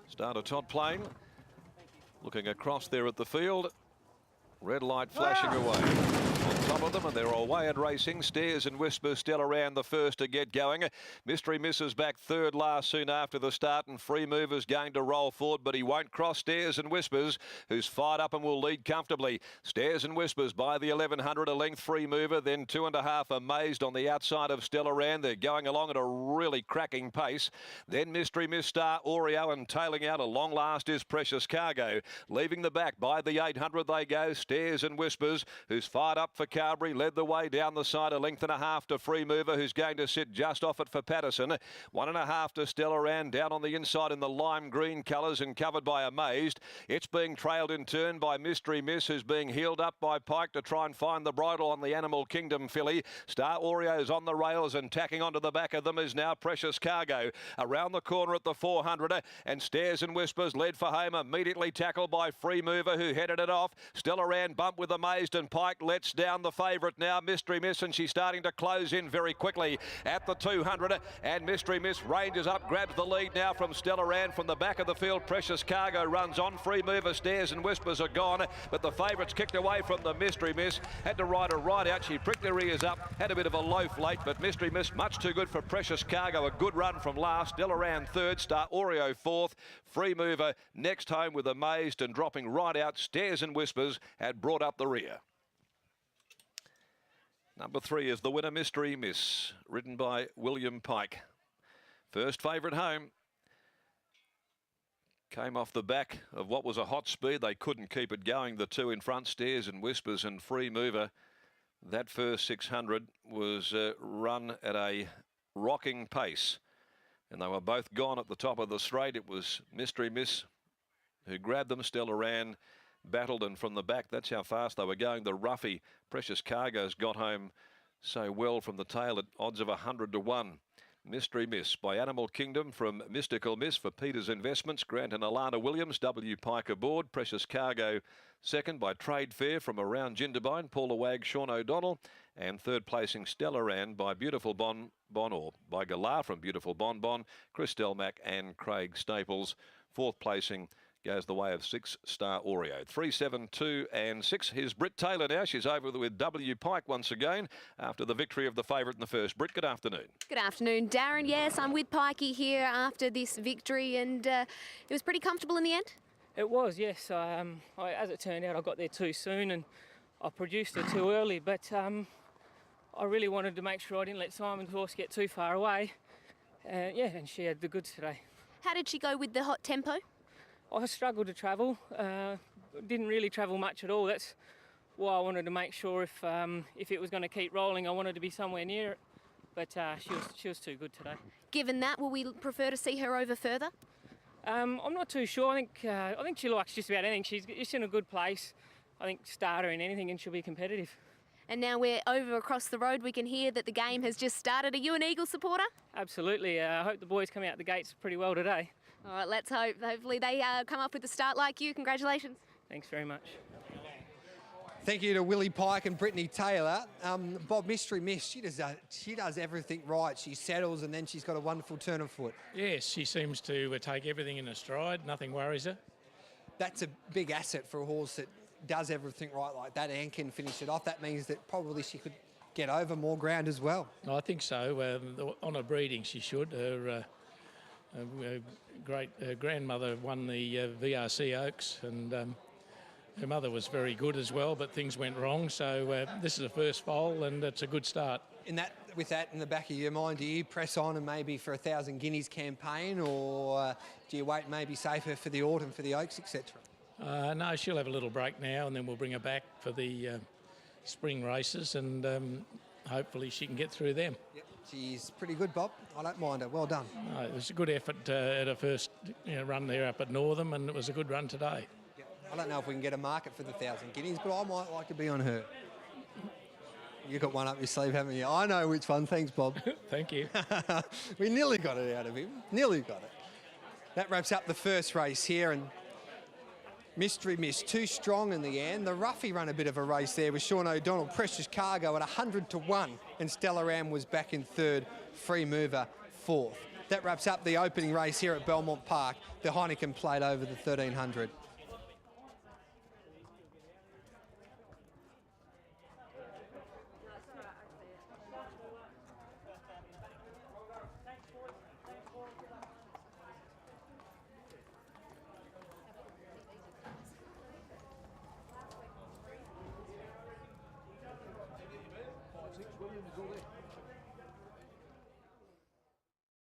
Starter Todd Plain looking across there at the field. Red light flashing away. On top of them, and they're away and racing. Stares and Whispers still around the first to get going. Mystery Misses back third last soon after the start, and Free Mover's going to roll forward, but he won't cross Stares and Whispers, who's fired up and will lead comfortably. Stares and Whispers by the 1100, a length Free Mover, then 2.5 Amazed on the outside of Stella Rand. They're going along at a really cracking pace. Then Mystery Miss, Star Oreo, and tailing out a long last is Precious Cargo. Leaving the back by the 800 they go. Stares and Whispers, who's fired up for Carberry, led the way down the side, a length and a half to Free Mover, who's going to sit just off it for Patterson. 1.5 to Stella Rand, down on the inside in the lime green colours and covered by Amazed. It's being trailed in turn by Mystery Miss, who's being heeled up by Pike to try and find the bridle on the Animal Kingdom filly. Star Oreo's on the rails, and tacking onto the back of them is now Precious Cargo. Around the corner at the 400, and Stares and Whispers led for home, immediately tackled by Free Mover, who headed it off. Stella Rand bumped with Amazed, and Pike lets down the favourite now, Mystery Miss, and she's starting to close in very quickly at the 200, and Mystery Miss ranges up, grabs the lead now from Stella Rand. From the back of the field, Precious Cargo runs on. Free Mover, Stares and Whispers are gone, but the favourite's kicked away from the Mystery Miss. Had to ride her right out. She pricked her ears up, had a bit of a loaf late, but Mystery Miss much too good for Precious Cargo. A good run from last. Stella Rand third, Star Oreo fourth. Free Mover next home with Amazed, and dropping right out, Stares and Whispers had brought up the rear. Number 3 is the winner, Mystery Miss, ridden by William Pike. First favourite home. Came off the back of what was a hot speed. They couldn't keep it going. The two in front, Stares and Whispers and Free Mover. That first 600 was run at a rocking pace, and they were both gone at the top of the straight. It was Mystery Miss who grabbed them. Stella Rand battled, and from the back, that's how fast they were going. The roughie Precious Cargo's got home so well from the tail at odds of 100 to 1. Mystery Miss by Animal Kingdom from Mystical Miss for Peters Investments. Grant and Alana Williams, W. Pike aboard. Precious Cargo second by Trade Fair from around Jindabyne, Paula Wag, Sean O'Donnell. And third placing Stella Rand by Beautiful Bon or by Galar from Beautiful Bon Bon, Chris Delmack and Craig Staples. Fourth placing goes the way of 6 Star Oreo. 3, 7, 2 and 6. Here's Britt Taylor now. She's over with W. Pike once again after the victory of the favourite in the first. Britt, good afternoon. Good afternoon, Darren. Yes, I'm with Pikey here after this victory, and it was pretty comfortable in the end? It was, yes. As it turned out, I got there too soon and I produced her too early, but I really wanted to make sure I didn't let Simon's horse get too far away. Yeah, and she had the goods today. How did she go with the hot tempo? I struggled to travel, didn't really travel much at all. That's why I wanted to make sure if it was going to keep rolling, I wanted to be somewhere near it. But she was too good today. Given that, will we prefer to see her over further? I'm not too sure. I think she likes just about anything. She's in a good place. I think start her in anything and she'll be competitive. And now we're over across the road. We can hear that the game has just started. Are you an Eagle supporter? Absolutely. I hope the boys come out the gates pretty well today. All right, let's hope. Hopefully they come up with a start like you. Congratulations. Thanks very much. Thank you to Willie Pike and Brittany Taylor. Bob, Mystery Miss, she does everything right. She settles and then she's got a wonderful turn of foot. Yes, she seems to take everything in a stride. Nothing worries her. That's a big asset for a horse that does everything right like that and can finish it off. That means that probably she could get over more ground as well. I think so. On her breeding, she should. Her great grandmother won the VRC Oaks, and her mother was very good as well, but things went wrong. So this is the first foal, and it's a good start. With that in the back of your mind, do you press on and maybe for 1,000 guineas campaign, or do you wait maybe safer for the autumn for the Oaks, etc.? No, she'll have a little break now, and then we'll bring her back for the spring races, and hopefully she can get through them. Yep. She's pretty good, Bob. I don't mind her. Well done. It was a good effort at her first run there up at Northam, and it was a good run today. Yep. I don't know if we can get a market for the 1,000 guineas, but I might like to be on her. You've got one up your sleeve, haven't you? I know which one. Thanks, Bob. Thank you. We nearly got it out of him. Nearly got it. That wraps up the first race here, and Mystery Miss, too strong in the end. The roughie ran a bit of a race there with Sean O'Donnell. Precious Cargo at 100 to 1, and Stella Rand was back in third. Free Mover fourth. That wraps up the opening race here at Belmont Park, the Heineken Plate over the 1300. Williams is all there.